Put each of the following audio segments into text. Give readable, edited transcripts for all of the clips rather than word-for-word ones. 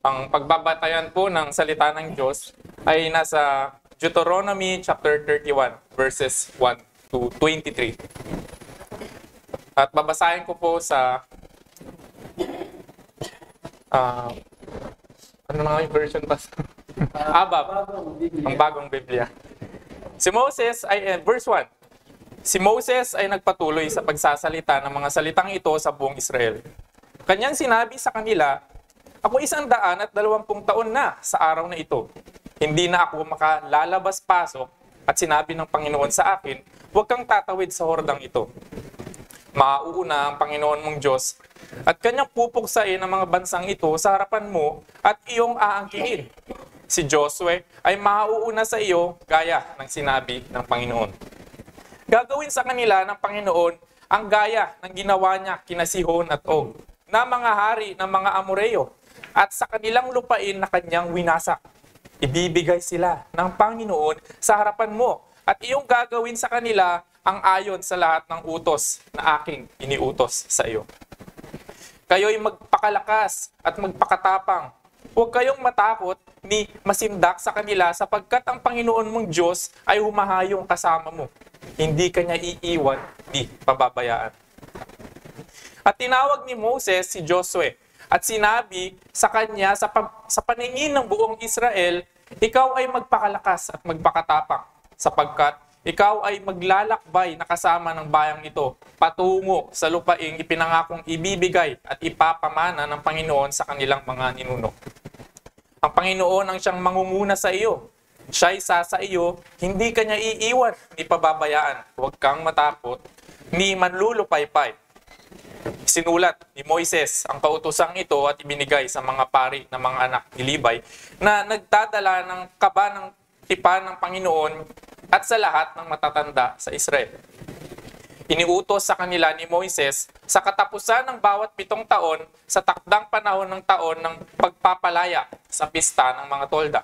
Ang pagbabatayan po ng salita ng Diyos ay nasa Deuteronomy chapter 31 verses 1 to 23. At babasahin ko po sa ano na nga yung version pa? Abab, ang bagong Biblia. Si Moses ay, verse 1. Si Moses ay nagpatuloy sa pagsasalita ng mga salitang ito sa buong Israel. Kanyang sinabi sa kanila, "Ako 120 taon na sa araw na ito. Hindi na ako makalalabas-pasok at sinabi ng Panginoon sa akin, huwag kang tatawid sa hordang ito. Mauuna ang Panginoon mong Diyos at kanyang pupuksain ang mga bansang ito sa harapan mo at iyong aangkinin. Si Josue ay mauuna sa iyo gaya ng sinabi ng Panginoon. Gagawin sa kanila ng Panginoon ang gaya ng ginawa niya kina Sihon at Og, na mga hari ng mga Amoreo, at sa kanilang lupain na kanyang winasak. Ibibigay sila ng Panginoon sa harapan mo at iyong gagawin sa kanila ang ayon sa lahat ng utos na aking iniutos sa iyo. Kayo'y magpakalakas at magpakatapang. Huwag kayong matakot ni masindak sa kanila sapagkat ang Panginoon mong Diyos ay humahayong kasama mo. Hindi kanya iiwan ni pababayaan." At tinawag ni Moses si Josue at sinabi sa kanya sa paningin ng buong Israel, "Ikaw ay magpakalakas at magpakatapang sapagkat ikaw ay maglalakbay na kasama ng bayang ito patungo sa lupaing ipinangakong ibibigay at ipapamana ng Panginoon sa kanilang mga ninuno. Ang Panginoon ang siyang mangunguna sa iyo. Siya isa sa iyo, hindi kanya iiwan ni pababayaan. Huwag kang matakot ni manlulupaypay." Sinulat ni Moises ang kautosang ito at ibinigay sa mga pari ng mga anak ni Libay na nagdadala ng kaba ng tipan ng Panginoon at sa lahat ng matatanda sa Israel. Iniutos sa kanila ni Moises sa katapusan ng bawat 7 taon sa takdang panahon ng taon ng pagpapalaya sa pista ng mga tolda.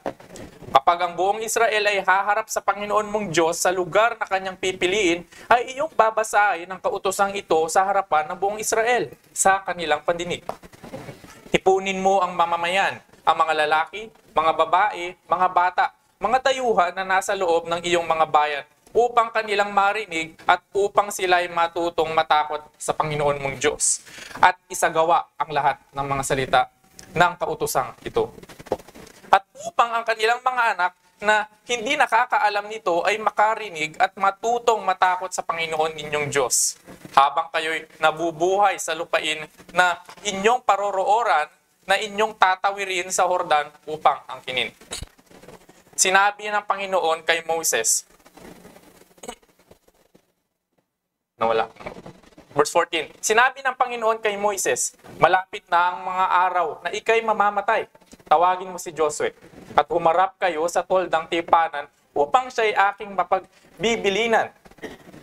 Kapag ang buong Israel ay haharap sa Panginoon mong Diyos sa lugar na kanyang pipiliin, ay iyong babasahin ang kautosang ito sa harapan ng buong Israel sa kanilang pandinig. Ipunin mo ang mamamayan, ang mga lalaki, mga babae, mga bata, mga tayuhan na nasa loob ng iyong mga bayan upang kanilang marinig at upang sila ay matutong matakot sa Panginoon mong Diyos at isagawa ang lahat ng mga salita ng kautosang ito. At upang ang kanilang mga anak na hindi nakakaalam nito ay makarinig at matutong matakot sa Panginoon ninyong Diyos habang kayo'y nabubuhay sa lupain na inyong parorooran na inyong tatawirin sa Hordan upang angkinin. Sinabi ng Panginoon kay Moses, nawala. Verse 14, sinabi ng Panginoon kay Moises, "Malapit na ang mga araw na ikay mamamatay. Tawagin mo si Josue at humarap kayo sa toldang tipanan upang siya'y aking mapagbibilinan."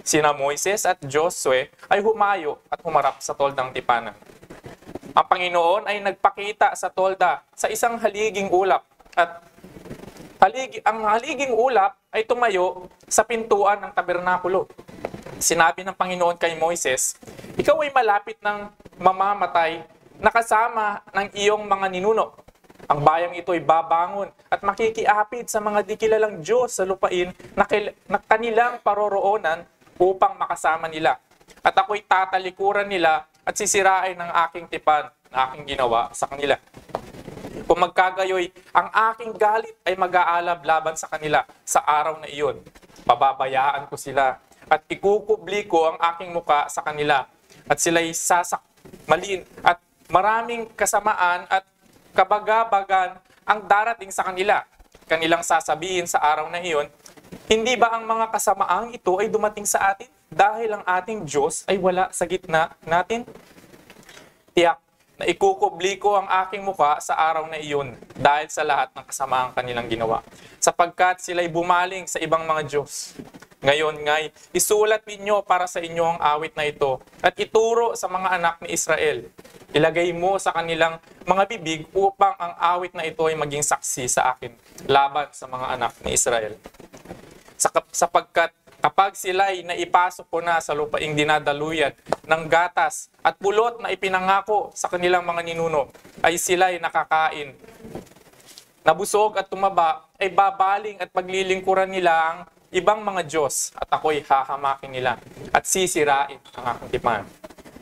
Sina Moises at Josue ay humayo at humarap sa toldang tipanan. Ang Panginoon ay nagpakita sa tolda sa isang haliging ulap at ang haliging ulap ay tumayo sa pintuan ng tabernakulo. Sinabi ng Panginoon kay Moises, "Ikaw ay malapit ng mamamatay na kasama ng iyong mga ninuno. Ang bayang ito ay babangon at makikiapid sa mga di kilalang Diyos sa lupain na kanilang paroroonan upang makasama nila. At ako'y tatalikuran nila at sisirain ng aking tipan na aking ginawa sa kanila. Kung magkagayoy, ang aking galit ay mag-aalab laban sa kanila sa araw na iyon. Pababayaan ko sila at ikukubli ko ang aking muka sa kanila at sila'y sasakmalin at maraming kasamaan at kabagabagan ang darating sa kanila. Kanilang sasabihin sa araw na iyon, hindi ba ang mga kasamaang ito ay dumating sa atin dahil ang ating Diyos ay wala sa gitna natin? Tiyak na ikukubli ko ang aking muka sa araw na iyon dahil sa lahat ng kasamaang kanilang ginawa, sapagkat sila'y bumaling sa ibang mga Diyos. Ngayon nga'y isulat ninyo para sa inyo ang awit na ito at ituro sa mga anak ni Israel. Ilagay mo sa kanilang mga bibig upang ang awit na ito ay maging saksi sa akin laban sa mga anak ni Israel. Sapagkat kapag sila'y naipasok ko na sa lupaing dinadaluyan ng gatas at pulot na ipinangako sa kanilang mga ninuno, ay sila'y nakakain nabusog at tumaba, ay babaling at paglilingkuran nila ang ibang mga Diyos at ako'y hahamakin nila at sisirain ang aking tipan.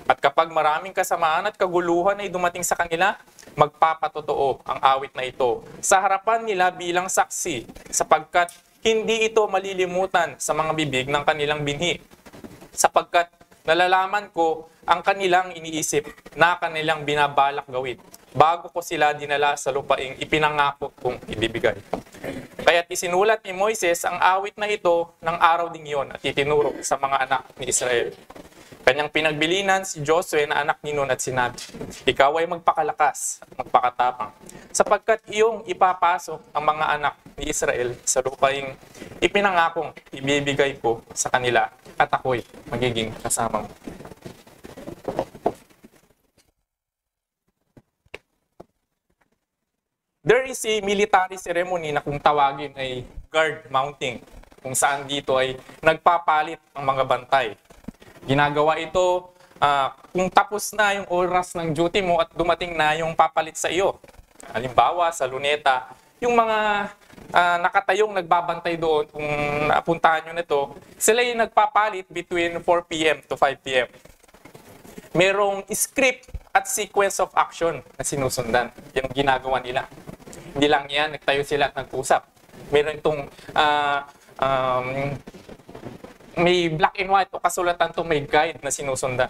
At kapag maraming kasamaan at kaguluhan ay dumating sa kanila, magpapatotoo ang awit na ito sa harapan nila bilang saksi, sapagkat hindi ito malilimutan sa mga bibig ng kanilang binhi. Sapagkat nalalaman ko ang kanilang iniisip na kanilang binabalak gawin bago ko sila dinala sa lupaing ipinangako kong ibibigay. Kaya't isinulat ni Moises ang awit na ito ng araw ding iyon at itinuro sa mga anak ni Israel. Kanyang pinagbilinan si Josue na anak ni Nun at sinabi, ikaw ay magpakalakas at magpakatapang, sapagkat iyong ipapasok ang mga anak ni Israel sa lupaing ipinangakong ibibigay ko sa kanila at ako'y magiging kasama mo. There is a military ceremony na kung tawagin ay guard mounting, kung saan dito ay nagpapalit ang mga bantay. Ginagawa ito kung tapos na yung oras ng duty mo at dumating na yung papalit sa iyo. Halimbawa, sa luneta, yung mga nakatayong nagbabantay doon, kung napuntahan nyo nito, sila yung nagpapalit between 4 p.m. to 5 p.m. Merong script at sequence of action na sinusundan. Yung ginagawa nila. Hindi lang yan, nagtayo sila at nag-usap. Meron itong may black and white o kasulatan to may guide na sinusundan.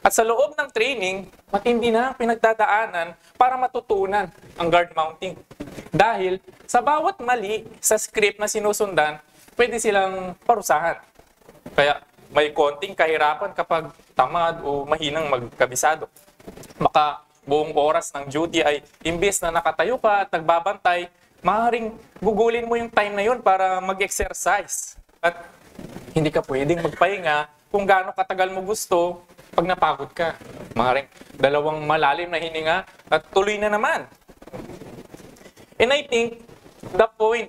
At sa loob ng training, matindi na ang pinagdadaanan para matutunan ang guard mounting. Dahil sa bawat mali sa script na sinusundan, pwede silang parusahan. Kaya may konting kahirapan kapag tamad o mahinang magkabisado. Baka buong oras ng duty ay imbes na nakatayo ka at nagbabantay, maaaring gugulin mo yung time na yun para mag-exercise. At hindi ka pwedeng magpahinga kung gaano katagal mo gusto pag napagod ka. Maaaring dalawang malalim na hininga at tuloy na naman. And I think the point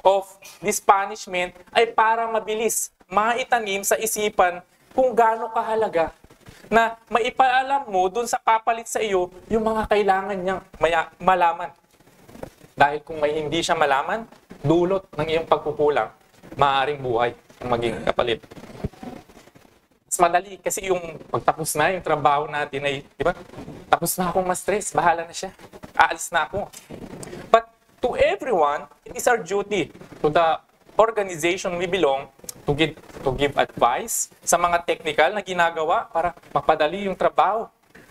of this punishment ay para mabilis maitanim sa isipan kung gaano kahalaga na maipaalam mo dun sa papalit sa iyo yung mga kailangan niyang malaman. Dahil kung may hindi siya malaman, dulot ng iyong pagkukulang, maaaring buhay ang maging kapalit. Mas madali kasi yung pagtapos na yung trabaho natin ay, di ba? Tapos na akong ma-stress, bahala na siya. Aalis na ako. But to everyone, it is our duty to the organization we belong to give advice sa mga technical na ginagawa para mapadali yung trabaho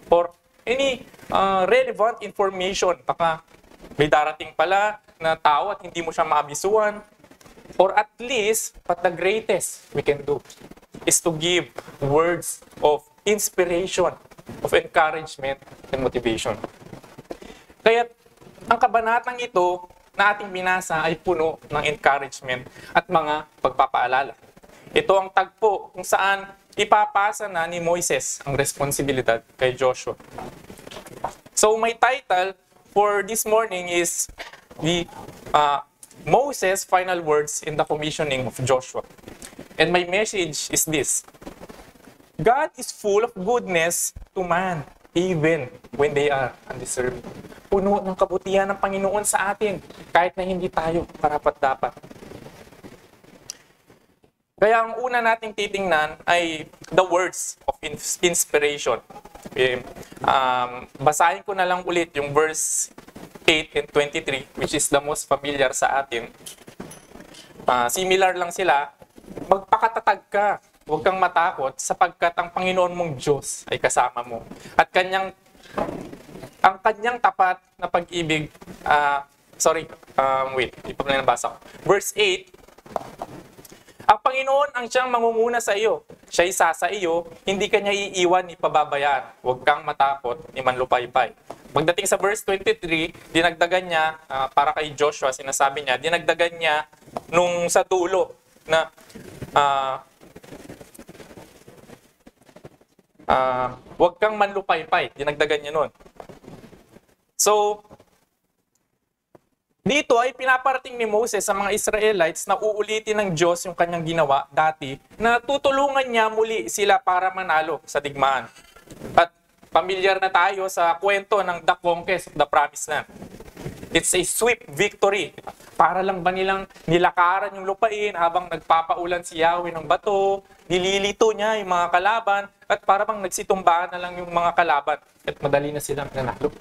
or any relevant information. Baka may darating pala na tao at hindi mo siya maabisuan. Or at least, but the greatest we can do is to give words of inspiration, of encouragement, and motivation. Kaya ang kabanatang ito na ating binasa ay puno ng encouragement at mga pagpapaalala. Ito ang tagpo kung saan ipapasa na ni Moises ang responsibilidad kay Joshua. So my title for this morning is the Moses' final words in the commissioning of Joshua. And my message is this: God is full of goodness to man, even when they are undeserving. Puno ng kabutihan ng Panginoon sa atin, kahit na hindi tayo karapat-dapat. Kaya ang una nating titingnan ay the words of inspiration. Okay. Basahin ko na lang ulit yung verse 8 and 23, which is the most familiar sa atin. Similar lang sila. Magpakatatag ka, huwag kang matakot, sapagkat ang Panginoon mong Diyos ay kasama mo. At ang kanyang tapat na pag-ibig, hindi pa nabasa ko. Verse 8, ang Panginoon ang siyang mangunguna sa iyo. Siya'y sasa iyo, hindi kanya iiwan ni pababayaan. Huwag kang matakot ni manlupaypay. Pagdating sa verse 23, dinagdagan niya, para kay Joshua, sinasabi niya, dinagdagan niya nung sa dulo na huwag kang manlupaypay. Dinagdagan niya nun. So, dito ay pinaparating ni Moses sa mga Israelites na uulitin ng Diyos yung kanyang ginawa dati na tutulungan niya muli sila para manalo sa digmaan. At pamilyar na tayo sa kwento ng The Conquest of the Promised Land. It's a swift victory. Para lang ba nilang nilakaran yung lupain habang nagpapaulan si Yahweh ng bato, nililito niya yung mga kalaban, at para bang nagsitumbaan na lang yung mga kalaban at madali na silang nanalo.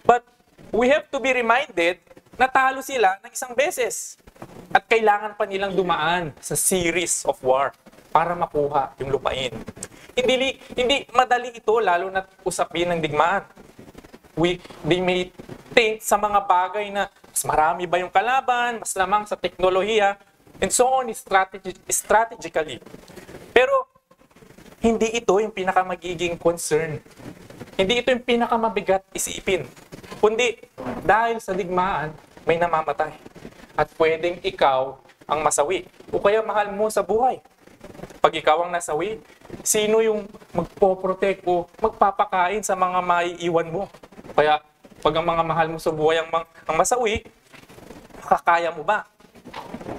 But we have to be reminded na talo sila ng isang beses. At kailangan pa nilang dumaan sa series of war para makuha yung lupain. Hindi madali ito, lalo na usapin ng digmaan. They may think sa mga bagay na mas marami ba yung kalaban, mas lamang sa teknolohiya, and so on strategically. Pero hindi ito yung pinakamagiging concern. Hindi ito yung pinakamabigat isipin. Kundi dahil sa digmaan, may namamatay. At pwedeng ikaw ang masawi. O kaya mahal mo sa buhay. Pag ikaw ang nasawi, sino yung magpoprotect o magpapakain sa mga maiiwan mo? Kaya pag ang mga mahal mo sa buhay ang masawi, makakaya mo ba?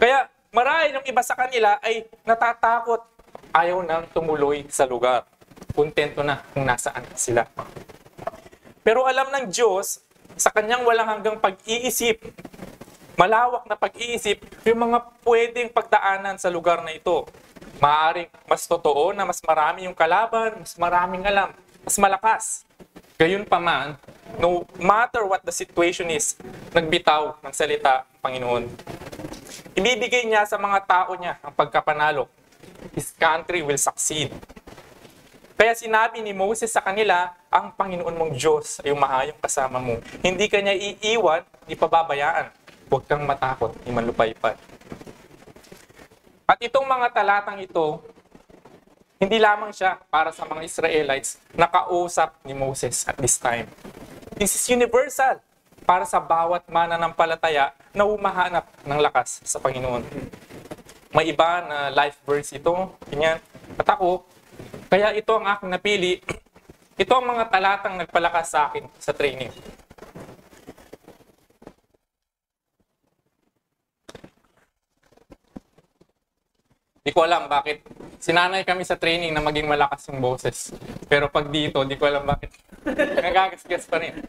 Kaya marahil yung iba sa kanila ay natatakot, ayaw nang tumuloy sa lugar. Kontento na kung nasaan sila. Pero alam ng Diyos, sa kanyang walang hanggang pag-iisip, malawak na pag-iisip, yung mga pwedeng pagdaanan sa lugar na ito. Maaaring mas totoo na mas marami yung kalaban, mas maraming alam, mas malakas. Gayunpaman, no matter what the situation is, nagbitaw ng salita ng Panginoon. Ibibigay niya sa mga tao niya ang pagkapanalo. His country will succeed. Kaya sinabi ni Moses sa kanila, ang Panginoon mong Diyos ay umahayong kasama mo. Hindi ka niya iiwan, di pababayaan. Huwag kang matakot, di manlupaypay. At itong mga talatang ito, hindi lamang siya para sa mga Israelites na kausap ni Moses at this time. This is universal para sa bawat mananampalataya na humahanap ng lakas sa Panginoon. May iba na life verse ito, ganyan. At ako, kaya ito ang aking napili. Ito ang mga talatang nagpalakas sa akin sa training. Di ko alam bakit. Sinanay kami sa training na maging malakas yung boses. Pero pag dito, di ko alam bakit. Nagagasgas pa rin.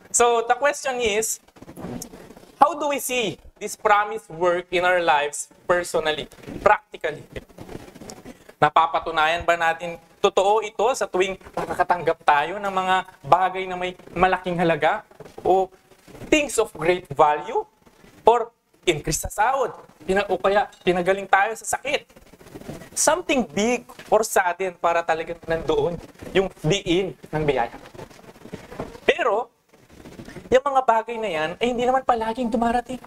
So, the question is, how do we see this promise work in our lives personally, practically? Napapatunayan ba natin totoo ito sa tuwing nakakatanggap tayo ng mga bagay na may malaking halaga? O things of great value? Or increase sa sahod? O kaya pinagaling tayo sa sakit? Something big or sudden para talagang nandoon yung diin ng biyaya. Pero, yung mga bagay na yan ay hindi naman palaging dumarating.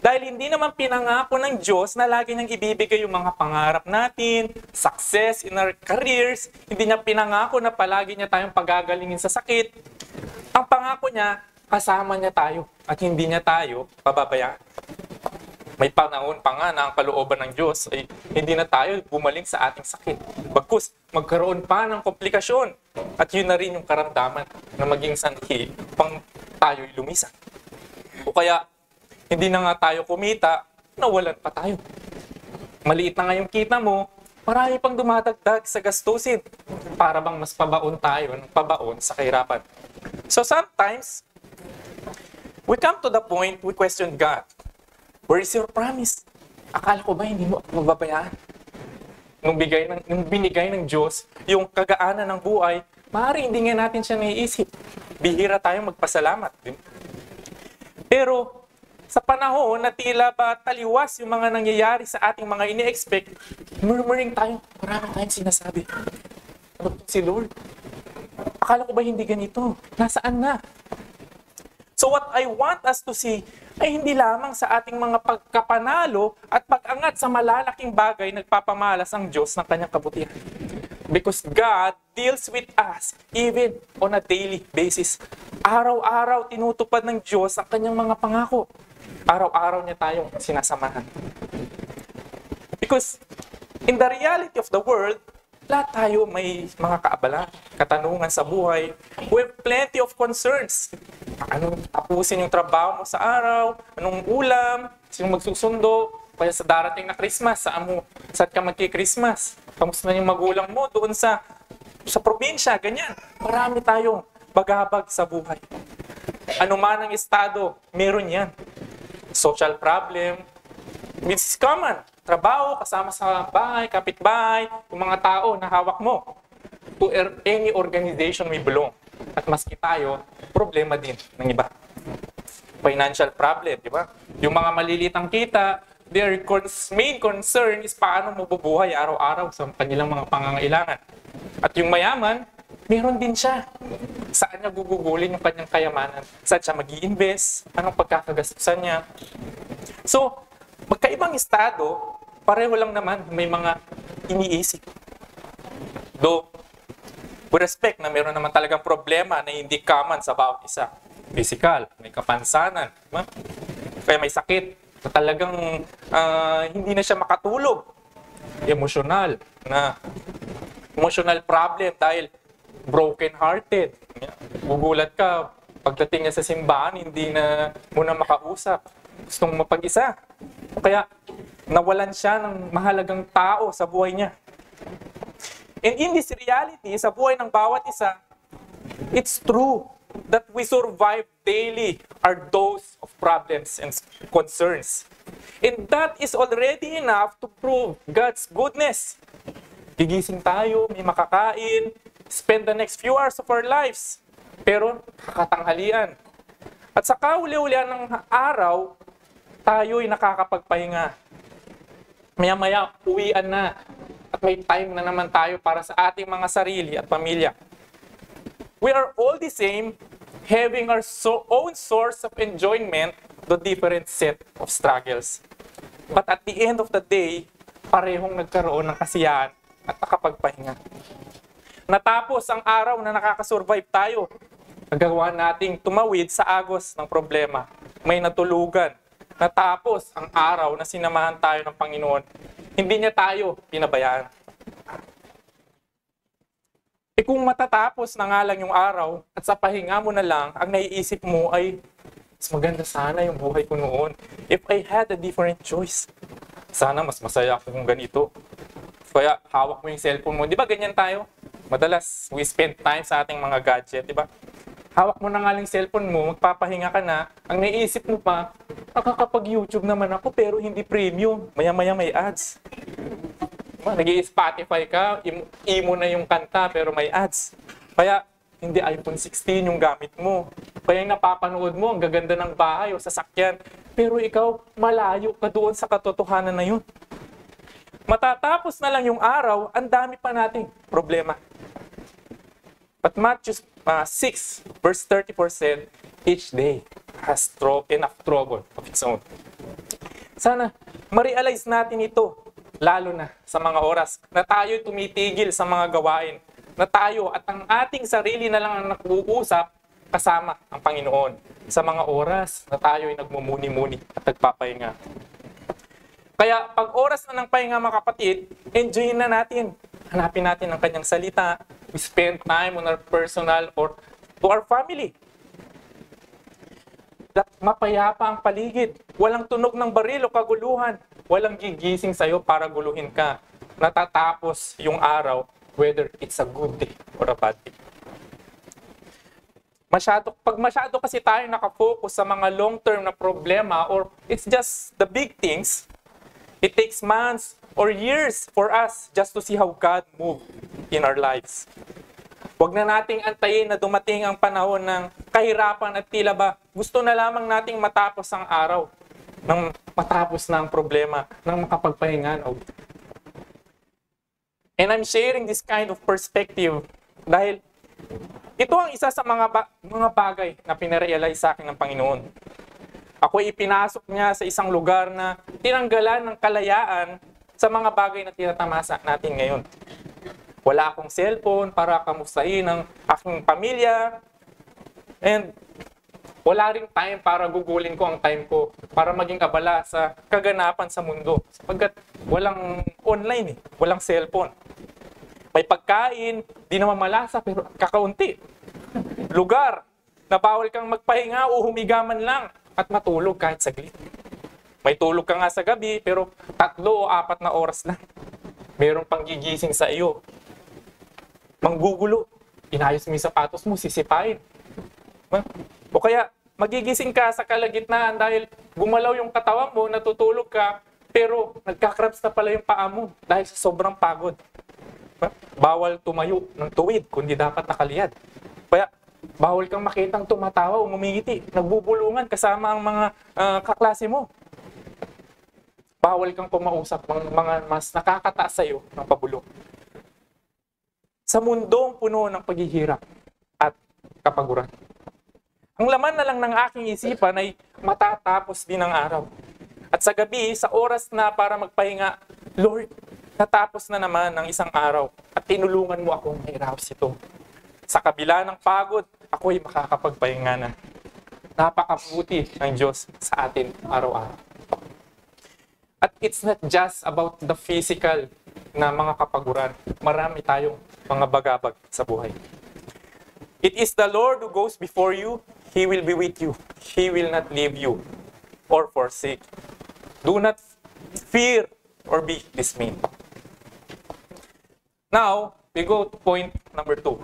Dahil hindi naman pinangako ng Diyos na lagi niyang ibibigay yung mga pangarap natin, success in our careers. Hindi niya pinangako na palagi niya tayong pagagalingin sa sakit. Ang pangako niya, kasama niya tayo at hindi niya tayo pababayaan. May panahon pa nga na ang kalooban ng Diyos ay hindi na tayo bumaling sa ating sakit. Bagkus, magkaroon pa ng komplikasyon. At yun na rin yung karamdaman na maging sanhi pang tayo'y lumisan. O kaya, hindi na nga tayo kumita, nawalan pa tayo. Maliit na nga yung kita mo, marami pang dumadagdag sa gastusin para bang mas pabaon tayo ng pabaon sa kahirapan. So sometimes, we come to the point we question God. Where is your promise? Akala ko ba hindi mo ako mababayaan? Nung binigay ng Diyos, yung kagaanan ng buhay, maaari hindi nga natin siya naiisip. Bihira tayong magpasalamat. Pero sa panahon na tila ba taliwas yung mga nangyayari sa ating mga ini-expect, murmuring tayo, marami tayong sinasabi. Ano si Lord? Akala ko ba hindi ganito? Nasaan na? So what I want us to see ay hindi lamang sa ating mga pagkapanalo at pag-angat sa malalaking bagay nagpapamalas ang Diyos ng kanyang kabutihan. Because God deals with us even on a daily basis. Araw-araw tinutupad ng Diyos ang kanyang mga pangako. Araw-araw niya tayong sinasamahan. Because in the reality of the world, lahat tayo may mga kaabala, katanungan sa buhay. We have plenty of concerns. Anong tapusin yung trabaho mo sa araw? Anong ulam? Sino magsusundo? Kaya sa darating na Christmas, saan ka magki-Christmas? Kamusta na yung magulang mo doon sa probinsya? Ganyan. Marami tayong bagabag sa buhay. Ano man ang estado, meron yan. Social problem, which is common. Trabaho, kasama sa bahay, kapitbahay, yung mga tao na hawak mo. To any organization we belong. At maski tayo, problema din ng iba. Financial problem, di ba? Yung mga malilitang kita, their main concern is paano mabubuhay araw-araw sa kanilang mga pangangailangan. At yung mayaman, meron din siya. Saan niya gugugulin yung kanyang kayamanan? Saan siya mag-i-invest? Anong pagkakagastusan niya? So, magkaibang estado, pareho lang naman may mga iniisip. Though, with respect na meron naman talagang problema na hindi common sa bawat isa. Physical, may kapansanan, diba? Kaya may sakit na talagang hindi na siya makatulog. Emotional problem dahil broken-hearted. Gugulat ka, pagdating niya sa simbahan, hindi na muna makausap. Gustong mapag-isa. Kaya nawalan siya ng mahalagang tao sa buhay niya. And in this reality, sa buhay ng bawat isa, it's true that we survive daily are those of problems and concerns. And that is already enough to prove God's goodness. Gigising tayo, may makakain, spend the next few hours of our lives. Pero kakatanghalian. At sa kauli-ulian ng araw, tayo'y nakakapagpahinga. Maya-maya, uwian na. At may time na naman tayo para sa ating mga sarili at pamilya. We are all the same, having our own source of enjoyment, the different set of struggles. But at the end of the day, parehong nagkaroon ng kasiyahan at nakapagpahinga. Natapos ang araw na nakakasurvive tayo. Nagawa nating tumawid sa agos ng problema. May natulugan. Natapos ang araw na sinamahan tayo ng Panginoon. Hindi niya tayo pinabayaan. E kung matatapos na nga lang yung araw at sa pahinga mo na lang, ang naiisip mo ay, mas maganda sana yung buhay ko noon. If I had a different choice, sana mas masaya ako kung ganito. Kaya hawak mo yung cellphone mo. Di ba ganyan tayo? Madalas, we spend time sa ating mga gadget, di ba? Hawak mo na nga lang yung cellphone mo, magpapahinga ka na, ang naiisip mo pa, nakakapag-YouTube naman ako pero hindi premium. Maya-maya may ads. Nag-i-Spotify ka, imo na yung kanta pero may ads. Kaya hindi iPhone 16 yung gamit mo. Kaya yung napapanood mo, ang gaganda ng bahay o sasakyan. Pero ikaw, malayo ka doon sa katotohanan na yun. Matatapos na lang yung araw, ang dami pa nating problema. But Matthew 6, verse 34 said, each day has enough trouble of its own. Sana, ma-realize natin ito, lalo na sa mga oras na tayo tumitigil sa mga gawain, na tayo at ang ating sarili na lang ang nag-uusap kasama ang Panginoon sa mga oras na tayo ay nagmumuni-muni at nagpapahinga. Kaya pag oras na ng pahinga mga kapatid, enjoyin na natin. Hanapin natin ang kanyang salita. We spend time on our personal or to our family. Mapayapa ang paligid. Walang tunog ng baril o kaguluhan. Walang gigising sa'yo para guluhin ka. Natatapos yung araw, whether it's a good day or a bad day. Pag masyado kasi tayo nakafocus sa mga long-term na problema or it's just the big things, it takes months or years for us just to see how God move in our lives. Huwag na nating antayin na dumating ang panahon ng kahirapan at tila ba gusto na lamang nating matapos ang araw, nang matapos na ang problema, nang makapagpahinga. And I'm sharing this kind of perspective dahil ito ang isa sa mga bagay na pinarealize sa akin ng Panginoon. Ako ipinasok niya sa isang lugar na tinanggalan ng kalayaan sa mga bagay na tinatamasa natin ngayon. Wala akong cellphone para kamustahin ang aking pamilya. And wala ring time para gugulin ko ang time ko para maging abala sa kaganapan sa mundo. Sapagkat walang online walang cellphone. May pagkain, di naman malasa pero kakaunti. Lugar na bawal kang magpahinga o humiga man lang at matulog kahit saglit. May tulog ka nga sa gabi pero 3 o 4 na oras lang. Mayroong pang gigising sa iyo. Manggugulo. inayos mo yung sapatos mo, sisipain. O kaya, magigising ka sa kalagitnaan dahil gumalaw yung katawan mo, natutulog ka, pero nagkakrabs na pala yung paa mo dahil sa sobrang pagod. Bawal tumayo ng tuwid, kundi dapat nakaliyad. Kaya, bawal kang makitang tumatawa o ngumingiti, nagbubulungan kasama ang mga kaklase mo. Bawal kang kumausap ng mga mas nakakataas sa'yo ng pabulong. Sa mundong puno ng paghihirap at kapaguran. Ang laman na lang ng aking isipan ay matatapos din ang araw. At sa gabi, sa oras na para magpahinga, Lord, natapos na naman ng isang araw at tinulungan mo akong mairaos ito. Sa kabila ng pagod, ako'y makakapagpahinga na. Napakabuti ng Diyos sa atin araw-araw. At it's not just about the physical na mga kapaguran. Marami tayong mga bagabag sa buhay. It is the Lord who goes before you. He will be with you. He will not leave you or forsake. Do not fear or be dismayed. Now, we go to point number 2.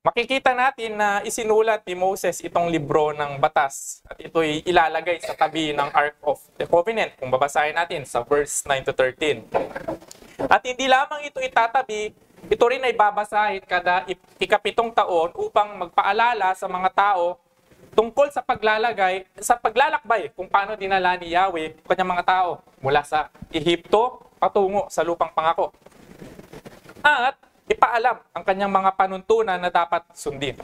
Makikita natin na isinulat ni Moses itong libro ng batas at ito'y ilalagay sa tabi ng Ark of the Covenant kung babasahin natin sa verse 9 to 13. At hindi lamang ito itatabi, ito rin ay babasahin kada ikapitong taon upang magpaalala sa mga tao tungkol sa paglalakbay kung paano dinala ni Yahweh ang kanyang mga tao mula sa Ehipto patungo sa lupang pangako. At ipaalam ang kanyang mga panuntunan na dapat sundin.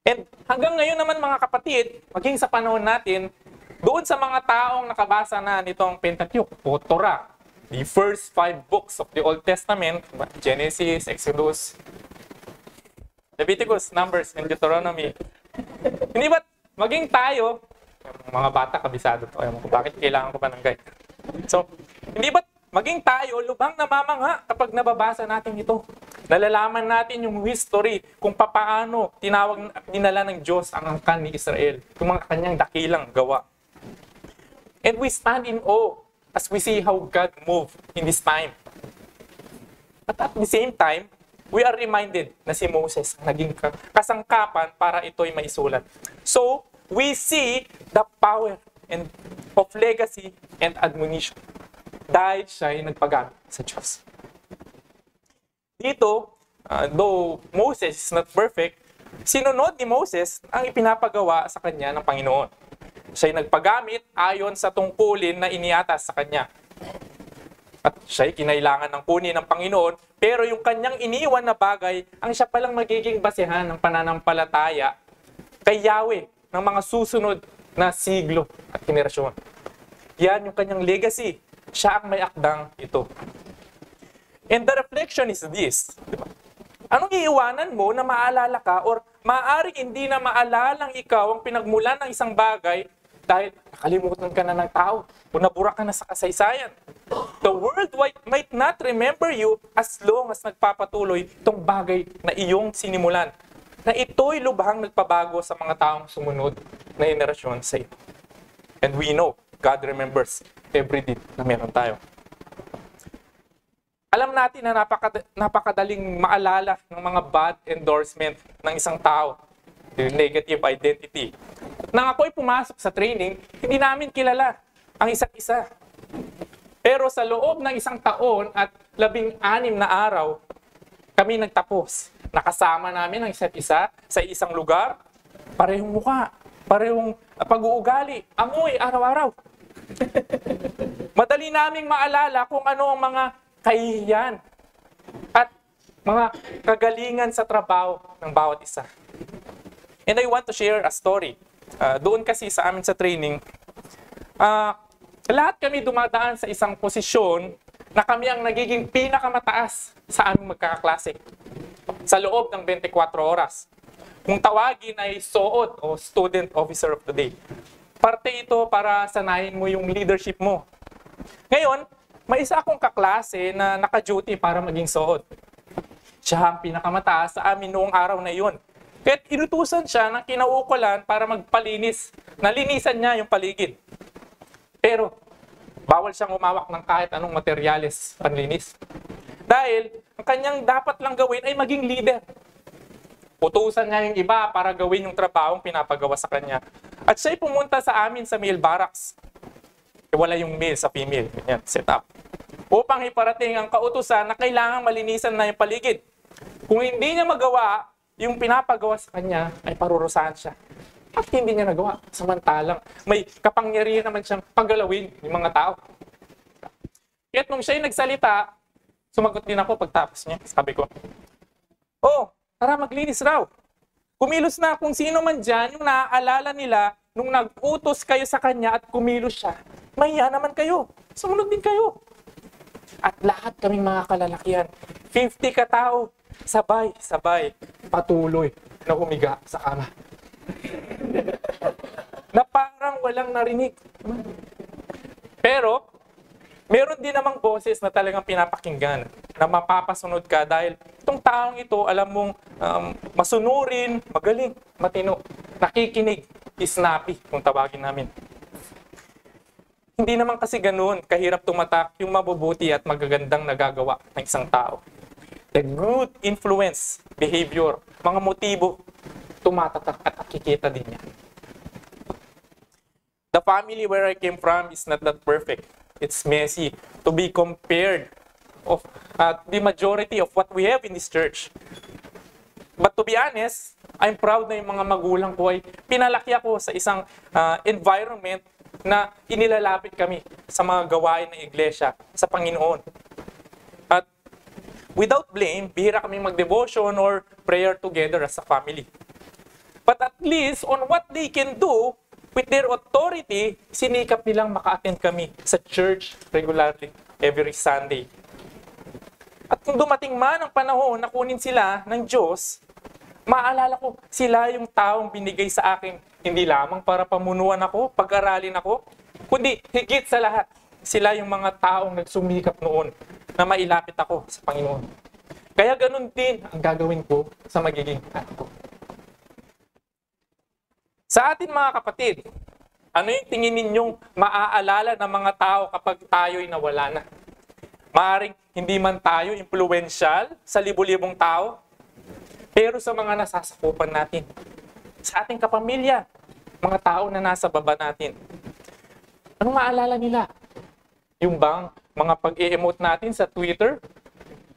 And hanggang ngayon naman mga kapatid, maging sa panahon natin, doon sa mga taong nakabasa na nitong Pentateuch o Torah, the first 5 books of the Old Testament, Genesis, Exodus, Leviticus, Numbers, and Deuteronomy. Hindi ba't maging tayo, mga bata kabisado to, ayaw mo kung bakit kailangan ko pa ng guide. So, hindi ba't maging tayo, lubhang namamangha kapag nababasa natin ito. Nalalaman natin yung history kung papaano dinala ng Diyos ang angkan ni Israel, yung mga kanyang dakilang gawa. And we stand in awe as we see how God moved in this time. At the same time, we are reminded na si Moses naging kasangkapan para ito'y maisulat. So, we see the power of legacy and admonition. Dahil siya ay nagpagamit sa Diyos. Dito, though Moses is not perfect, sinunod ni Moses ang ipinapagawa sa kanya ng Panginoon. Siya ay nagpagamit ayon sa tungkulin na iniatas sa kanya. At siya ay kinailangan ng kunin ng Panginoon, pero yung kanyang iniwan na bagay, ang siya palang magiging basehan ng pananampalataya kay Yahweh ng mga susunod na siglo at henerasyon. Yan yung kanyang legacy. Siya ang may akdang ito. And the reflection is this. Diba? Anong iiwanan mo na maalala ka or maaaring hindi na maalalang ikaw ang pinagmulan ng isang bagay dahil nakalimutan ka na ng tao o nabura ka na sa kasaysayan. The world might not remember you as long as nagpapatuloy itong bagay na iyong sinimulan. Na ito'y lubhang nagpabago sa mga taong sumunod na henerasyon sa iyo. And we know God remembers every deed na meron tayo. Alam natin na napakadaling maalala ng mga bad endorsement ng isang tao, yung negative identity. Nang ako'y pumasok sa training, hindi namin kilala ang isa't isa. Pero sa loob ng isang taon at 16 na araw, kami nagtapos. Nakasama namin ang isa't isa sa isang lugar, parehong mukha, parehong pag-uugali, amoy araw-araw. Madali naming maalala kung ano ang mga kahihiyan at mga kagalingan sa trabaho ng bawat isa. And I want to share a story. Doon kasi sa amin sa training, lahat kami dumadaan sa isang posisyon na kami ang nagiging pinakamataas sa aming magkakaklase sa loob ng 24 oras. Kung tawagin ay SOOD o Student Officer of the Day. Parte ito para sanayin mo yung leadership mo. Ngayon, may isa akong kaklase na naka-duty para maging SOOD. Siya ang pinakamataas sa amin noong araw na iyon. Kaya't inutusan siya ng kinauukulan para magpalinis. Nalinisan niya yung paligid. Pero, bawal siyang umawak ng kahit anong materyales panlinis. Dahil, ang kanyang dapat lang gawin ay maging leader. Utusan niya yung iba para gawin yung trabahong pinapagawa sa kanya. At siya'y pumunta sa amin sa male barracks. Wala yung male sa female. Ganyan, set up. Upang iparating ang kautusan na kailangan malinisan na yung paligid. Kung hindi niya magawa, yung pinapagawa sa kanya ay parurusahan siya. At hindi niya nagawa. Samantalang may kapangyarihan naman siyang paggalawin yung mga tao. Kaya't nung siya'y nagsalita, sumagot din ako pagtapos niya. Sabi ko, oh, tara maglinis raw. Kumilos na kung sino man dyan yung naaalala nila nung nag-utos kayo sa kanya at kumilos siya. Mahiya naman kayo. Sumunod din kayo. At lahat kaming mga kalalakihan, 50 katao, sabay-sabay, patuloy na humiga sa kama. Na parang walang narinig. Pero, meron din namang boses na talagang pinapakinggan na mapapasunod ka dahil itong taong ito, alam mong masunurin, magaling, matino, nakikinig, snappy kung tawagin namin. Hindi naman kasi ganoon kahirap tumatak yung mabubuti at magagandang nagagawa ng isang tao. The good influence, behavior, mga motibo, tumatatak at nakikita din niya. The family where I came from is not that perfect. It's messy to be compared of the majority of what we have in this church. But to be honest, I'm proud na yung mga magulang ko ay pinalaki ako sa isang environment na inilalapit kami sa mga gawain ng iglesia, sa Panginoon. At without blame, bihira kami mag-devotion or prayer together as a family. But at least on what they can do, with their authority, sinikap nilang maka-attend kami sa church regularly, every Sunday. At kung dumating man ang panahon na kunin sila ng Diyos, maalala ko, sila yung taong binigay sa akin, hindi lamang para pamunuan ako, pag-aralin ako, kundi higit sa lahat, sila yung mga taong nagsumikap noon na mailapit ako sa Panginoon. Kaya ganun din ang gagawin ko sa magiging anak ko. Sa atin mga kapatid, ano yung tingin ninyong maaalala ng mga tao kapag tayo'y nawala na? Maaring hindi man tayo influential sa libu-libong tao, pero sa mga nasasakupan natin, sa ating kapamilya, mga tao na nasa baba natin, anong maalala nila? Yung bang mga pag-e-emote natin sa Twitter?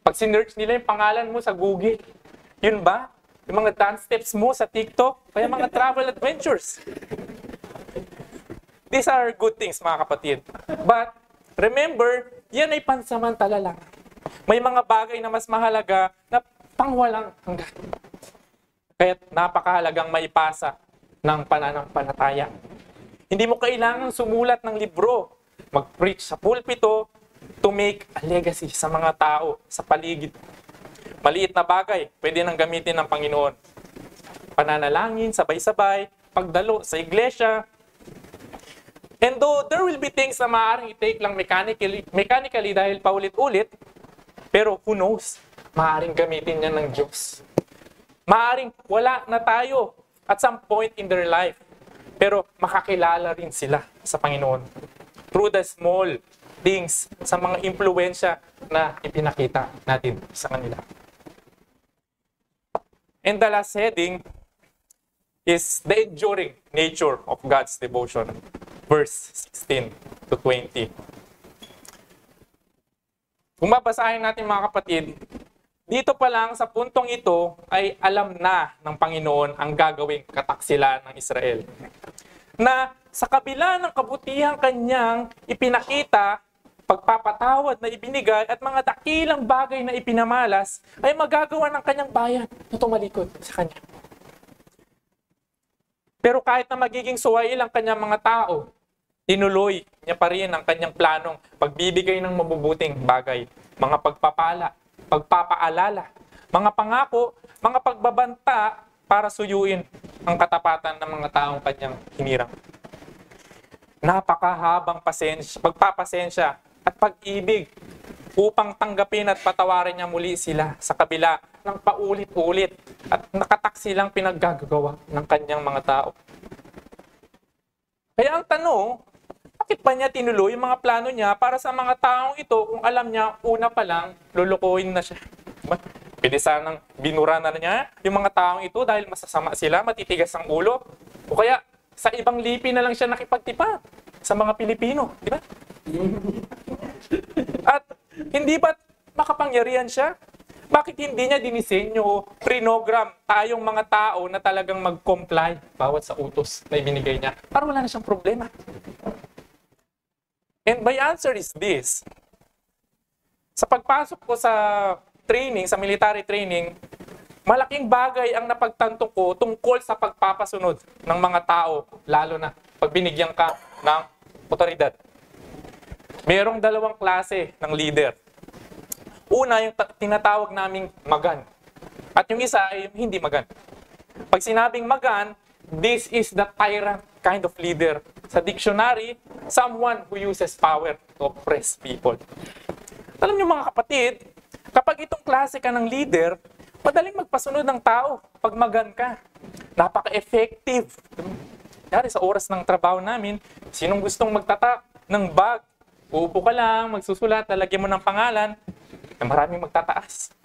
Pag sinearch nila yung pangalan mo sa Google, yun ba? Yung mga dance steps mo sa TikTok, kaya mga travel adventures. These are good things, mga kapatid. But remember, yan ay pansamantala lang. May mga bagay na mas mahalaga na pangwalang hanggan. Kaya napakahalagang maipasa ng pananampalataya. Hindi mo kailangang sumulat ng libro, mag-preach sa pulpito to make a legacy sa mga tao, sa paligid. Maliit na bagay, pwede nang gamitin ng Panginoon. Pananalangin, sabay-sabay, pagdalo sa iglesia. And though there will be things na maaaring i-take lang mechanically dahil paulit-ulit, pero who knows, maaaring gamitin niya ng Diyos. Maaaring wala na tayo at some point in their life, pero makakilala rin sila sa Panginoon. Through the small things, sa mga impluwensya na ipinakita natin sa kanila. And the last heading is the enduring nature of God's devotion. Verse 16 to 20. Kung babasahin natin mga kapatid, dito pa lang sa puntong ito ay alam na ng Panginoon ang gagawing kataksilan ng Israel. Na sa kabila ng kabutihang kanyang ipinakita, pagpapatawad na ibinigay at mga dakilang bagay na ipinamalas ay magagawa ng kanyang bayan na tumalikod sa kanya. Pero kahit na magiging suwail ang kanyang mga tao, tinuloy niya pa rin ang kanyang planong pagbibigay ng mabubuting bagay, mga pagpapala, pagpapaalala, mga pangako, mga pagbabanta para suyuin ang katapatan ng mga taong kanyang hinirang. Napakahabang pagpapasensya at pag-ibig upang tanggapin at patawarin niya muli sila sa kabila ng paulit-ulit at nakataksilang pinaggagawa ng kanyang mga tao. Kaya ang tanong, bakit pa niya tinuloy yung mga plano niya para sa mga taong ito kung alam niya una pa lang lulukuhin na siya? Pwede sanang binura na niya yung mga taong ito dahil masasama sila, matitigas ang ulo. O kaya, sa ibang lipi na lang siya nakipagtipa sa mga Pilipino. Di ba? At hindi ba makapangyarihan siya? Bakit hindi niya dinisenyo, prinogram tayong mga tao na talagang mag-comply bawat sa utos na ibinigay niya? Para wala na siyang problema. And my answer is this. Sa pagpasok ko sa training, sa military training, malaking bagay ang napagtanto ko tungkol sa pagpapasunod ng mga tao, lalo na pag binigyan ka ng otoridad. Merong dalawang klase ng leader. Una, yung tinatawag naming magan. At yung isa ay yung hindi magan. Pag sinabing magan, this is the tyrant kind of leader. Sa dictionary, someone who uses power to oppress people. Alam niyo mga kapatid, kapag itong klase ka ng leader, madaling magpasunod ng tao pag magan ka. Napaka-effective. Kaya sa oras ng trabaho namin, sinong gustong magtatak ng bag, uupo ka lang, magsusulat, lalagyan mo ng pangalan, maraming magtataas.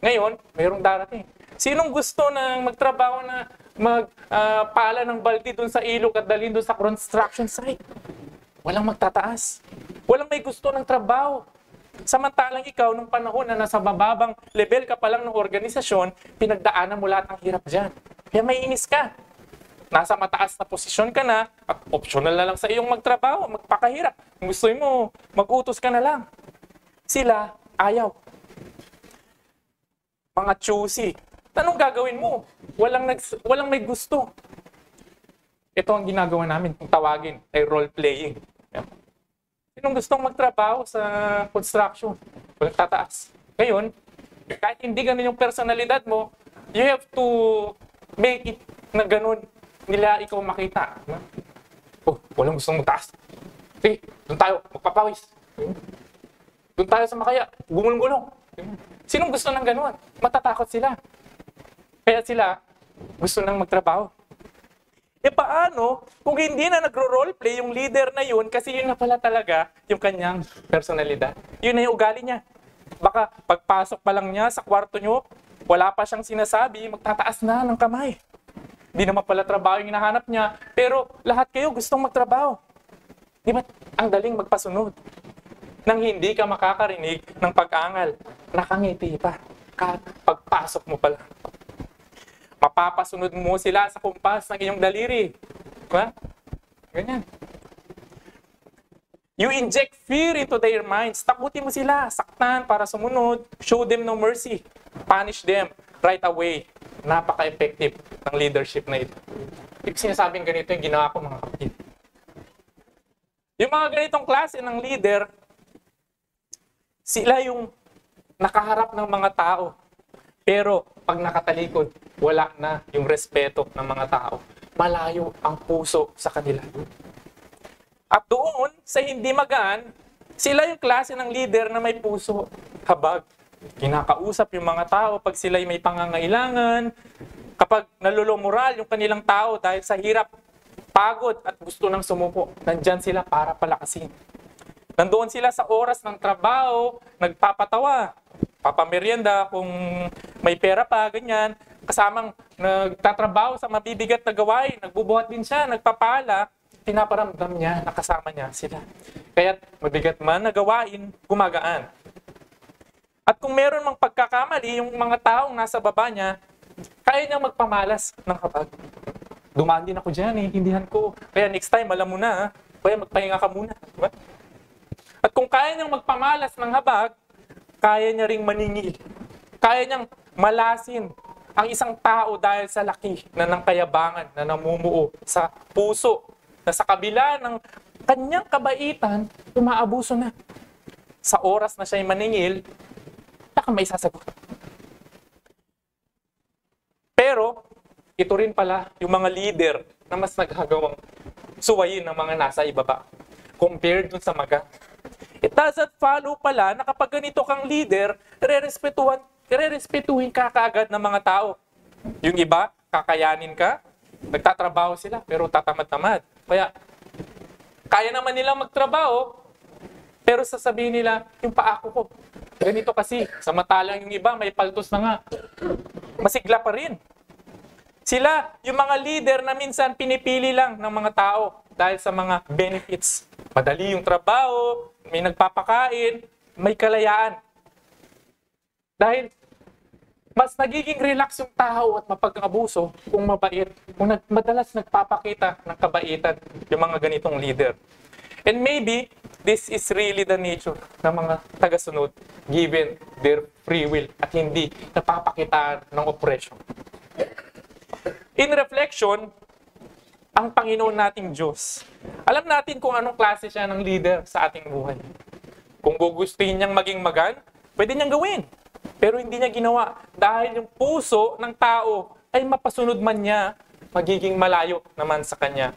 Ngayon, mayroong darating. Sinong gusto nang magtrabaho na magpala ng balde dun sa ilog at dalhin dun sa construction site? Walang magtataas. Walang may gusto ng trabaho. Samantalang ikaw, nung panahon na nasa bababang level ka pa lang ng organisasyon, pinagdaanan mo lahat ng hirap dyan. Kaya may inis ka. Nasa mataas na posisyon ka na at optional na lang sa iyong magtrabaho, magpakahirap. Kung gusto mo, mag-utos ka na lang. Sila, ayaw. Mga choosy. Anong gagawin mo? Walang may gusto. Ito ang ginagawa namin, kung tawagin, ay role-playing. Sinong gustong magtrabaho sa construction? Walang tataas. Ngayon, kahit hindi ganun yung personalidad mo, you have to make it na ganun nila ikaw makita. Oh, walang gustong magtaas. Sige, doon tayo, magpapawis. Doon tayo sa makaya, gumulong-gulong. Sinong gusto ng ganun? Matatakot sila. Kaya sila gusto nang magtrabaho. E paano kung hindi na nagro-roleplay yung leader na yun kasi yun na pala talaga yung kanyang personalidad. Yun na yung ugali niya. Baka pagpasok pa lang niya sa kwarto nyo, wala pa siyang sinasabi, magtataas na ng kamay. Hindi naman pala trabaho yung hinahanap niya, pero lahat kayo gustong magtrabaho. Di ba? Ang daling magpasunod. Nang hindi ka makakarinig ng pag-angal, nakangiti pa. Pagpasok mo pala. Mapapasunod mo sila sa kumpas ng iyong daliri. Diba? Ganyan. You inject fear into their minds. Takutin mo sila, saktan para sumunod. Show them no mercy. Punish them right away. Napaka-effective ng leadership na ito. Ibig sinasabing ganito yung ginawa ko mga kapatid. Yung mga ganitong klase ng leader, sila yung nakaharap ng mga tao. Pero pag nakatalikod, wala na yung respeto ng mga tao. Malayo ang puso sa kanila. At doon, sa hindi magaan, sila yung klase ng leader na may puso, habag. Kinakausap yung mga tao pag sila'y may pangangailangan. Kapag nalulumoral yung kanilang tao dahil sa hirap, pagod at gusto nang sumuko, nandyan sila para palakasin. Nandoon sila sa oras ng trabaho, nagpapatawa, papamerienda kung may pera pa, ganyan. Kasamang nagtatrabaho sa mabibigat na gawain, nagbubuhat din siya, nagpapala, pinaparamdam niya, nakasama niya sila. Kaya mabigat man na gawain, gumagaan. At kung meron mang pagkakamali, yung mga taong nasa baba niya, kaya niyang magpamalas ng habag. Dumaan din ako dyan, hindihan ko. Kaya next time, alam mo na, kaya magpahinga ka muna. Diba? At kung kaya niyang magpamalas ng habag, kaya niya ring maningil. Kaya niyang malasin ang isang tao dahil sa laki na ng kayabangan na namumuo sa puso, na sa kabila ng kanyang kabaitan, umaabuso na. Sa oras na siya'y maningil, baka may sasagot. Pero, ito rin pala yung mga leader na mas naghagawang suwayin ng mga nasa ibaba compared dun sa maga. It doesn't follow pala na kapag ganito kang leader, rerespetuhin ka kaagad ng mga tao. Yung iba, kakayanin ka, nagtatrabaho sila, pero tatamad-tamad. Kaya naman nila magtrabaho, pero sasabihin nila, yung paako ko, Ganito kasi, samantalang yung iba may paltos na nga. Masigla pa rin. Sila, yung mga leader na minsan pinipili lang ng mga tao dahil sa mga benefits. Madali yung trabaho, may nagpapakain, may kalayaan. Dahil mas nagiging relax yung tao at mapag-abuso kung mabait, kung madalas nagpapakita ng kabaitan yung mga ganitong leader. And maybe, this is really the nature ng mga tagasunod given their free will at hindi napapakitaan ng oppression. In reflection, ang Panginoon nating Diyos, alam natin kung anong klase siya ng leader sa ating buhay. Kung gugustuhin niyang maging magan, pwede niyang gawin. Pero hindi niya ginawa dahil yung puso ng tao ay mapasunod man niya, magiging malayo naman sa kanya.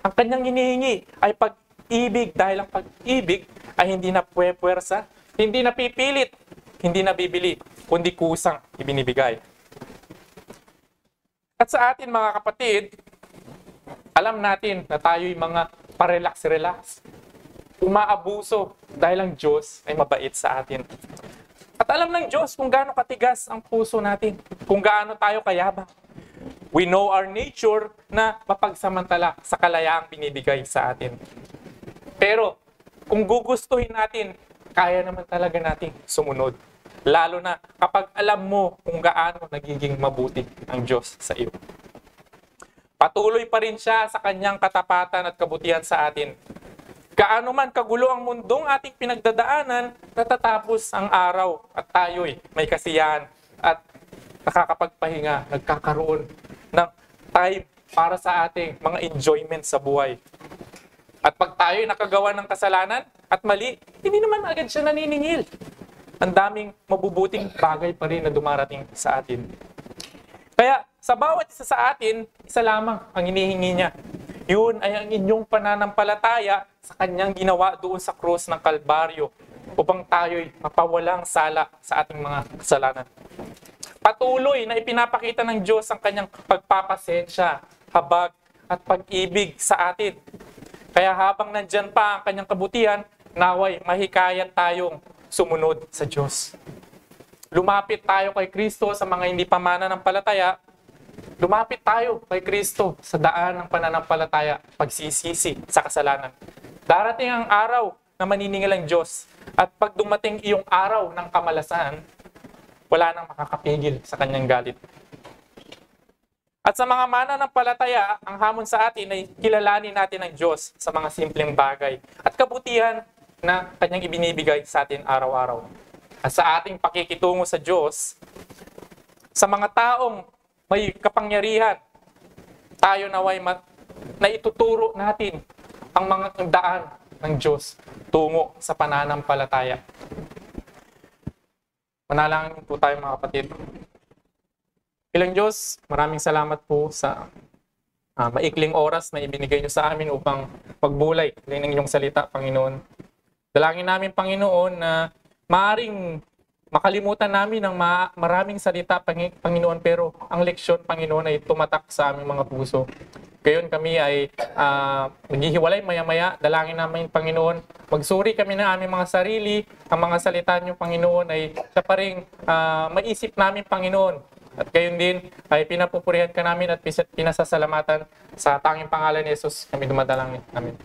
Ang kanyang hinihingi ay pag-ibig dahil ang pag-ibig ay hindi na puwersa, hindi na pipilit, hindi na bibili, kundi kusang ibinibigay. At sa atin mga kapatid, alam natin na tayo'y mga parelax-relax. Umaabuso dahil ang Diyos ay mabait sa atin. At alam ng Diyos kung gaano katigas ang puso natin, kung gaano tayo kayabang. We know our nature na mapagsamantala sa kalayaang binibigay sa atin. Pero kung gugustuhin natin, kaya naman talaga nating sumunod. Lalo na kapag alam mo kung gaano nagiging mabuti ang Diyos sa iyo. Patuloy pa rin siya sa kanyang katapatan at kabutihan sa atin. Gaano man kagulo ang mundong ating pinagdadaanan, natatapos ang araw at tayo'y may kasiyahan at nakakapagpahinga, nagkakaroon ng time para sa ating mga enjoyment sa buhay. At pag tayo'y nakagawa ng kasalanan at mali, hindi naman agad siya naniningil. Ang daming mabubuting bagay pa rin na dumarating sa atin. Kaya sa bawat isa sa atin, isa lamang ang hinihingi niya. Yun ay ang inyong pananampalataya sa kanyang ginawa doon sa krus ng Kalbaryo upang tayo'y mapawalang sala sa ating mga kasalanan. Patuloy na ipinapakita ng Diyos ang kanyang pagpapasensya, habag at pag-ibig sa atin. Kaya habang nandyan pa ang kanyang kabutihan, naway mahikayat tayong sumunod sa Diyos. Lumapit tayo kay Kristo sa mga hindi pa mananampalataya. Lumapit tayo kay Kristo sa daan ng pananampalataya, pagsisisi sa kasalanan. Darating ang araw na maniningil ang Diyos at pag dumating iyong araw ng kamalasan, wala nang makakapigil sa kanyang galit. At sa mga mananampalataya, ang hamon sa atin ay kilalanin natin ang Diyos sa mga simpleng bagay at kabutihan na kanyang ibinibigay sa atin araw-araw. At sa ating pakikitungo sa Diyos, sa mga taong may kapangyarihan, tayo naway na ituturo natin ang mga daan ng Diyos tungo sa pananampalataya. Manalangin po tayo mga kapatid. Ilang Diyos, maraming salamat po sa maikling oras na ibinigay niyo sa amin upang pagbulay ng inyong salita, Panginoon. Dalangin namin, Panginoon, na maaring makalimutan namin ang maraming salita, Panginoon, pero ang leksyon, Panginoon, ay tumatak sa aming mga puso. Gayon kami ay naghihiwalay maya-maya. Dalangin namin, Panginoon, magsuri kami ng aming mga sarili. Ang mga salita niyo, Panginoon, ay siya pa rin maisip namin, Panginoon. At gayon din ay pinapupurihan ka namin at pinasasalamatan sa tanging pangalan ni Jesus kami dumadalangin. Amen.